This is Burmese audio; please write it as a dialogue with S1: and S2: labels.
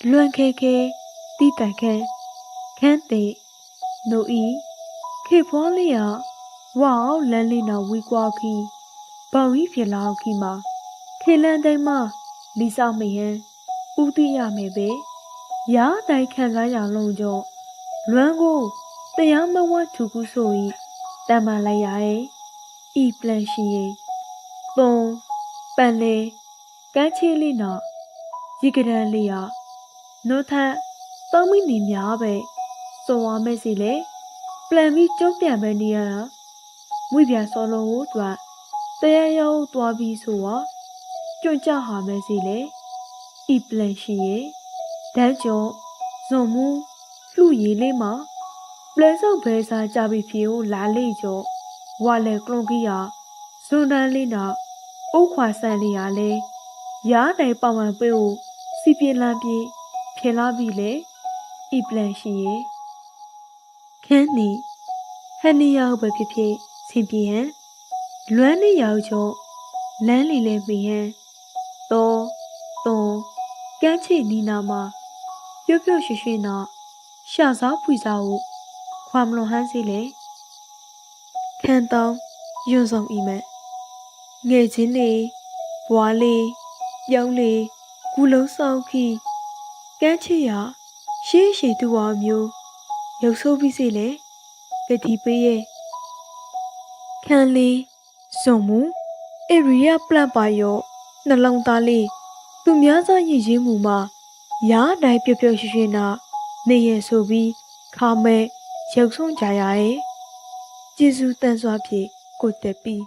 S1: လွန်ခဲခဲတိတိုင်ခဲခန်းတဲ့နိုဤခေဖွားလေးရဝါအောင်လန်းလေးနာဝီကွာခီဘောင်ကြီးဖြစ်လောက်ခီမှာခေလန်တိုင်းမှာလီဆောင်မယံဦးတိရမယ်ပဲရာတိုင်းခံစားရလုံးကြောလွမ်းကိုတရားမဝတ်ထူကူဆိုဤတမန်လိုက်ရရဲ့ဤပလန်ရှိရဲ့ပုံပန်လေကန်းချီလေးနာရေကရန်လေးရနို့ထက်တောင်းမိနေများပဲစွန်ဝါမဲ့စီလေပလန်ပြီးကျုံးပြန်ပဲနေရတာမွေပြန်စောလုံးကိုသူကတရားရောက်သွားပြီးဆိုတော့ကြွကြဟာမဲ့စီလေဤပလန်ရှိရဲ့တန်းကျော်ဇွန်မူလှူရည်လေးမှာပလဲဆောက်ဘဲစားကြပြီးဖြေကိုလာလေကျော်ဝါလေကလွန်ကြီးရဇွန်တန်းလေးနာအိုးခွာဆန်လေးရလဲရားတိုင်းပေါင်ပေးကိုစီပြင်းလန်းပြေးဖြေလာပြီလေဤပလန်ရှိရဲ့ခန်းနီဟန်နီရောက်ပဲဖြစ်ဖြစ်ဆင်ပြေဟန်လွမ်းနေရောက်ချောလမ်းလီလဲမေဟန်တော့ကန်းချီနီနာမှာပြုတ်ပြုတ်ရွှေရွှေနာရှာစားဖွေစားကိုခွာမလွန်ဟန်းစီလေခန်းတောင်းယွန်းဆောင်ဤမဲ့ငယ်ချင်းလေးဘွားလေးပြောင်းလေးကူလုံးဆောင်ခီကန်းချီရရှေးရှည်သူဝါမျိုးရုပ်ဆိုးပြီးစီလေကတိပေးရဲ့ခန်းလေးစုံမှုအေရီယာပလန့်ပါရောနှလုံးသားလေးသူများစားရည်ရင်းမှုမှာရားတိုင်းပြုတ်ပြုတ်ရွှေရွှေနာနေရဆိုပြီးခါမဲရုပ်ဆုံးကြရရဲ့ကျေးဇူးတန်စွာဖြင့်ကိုတက်ပြီး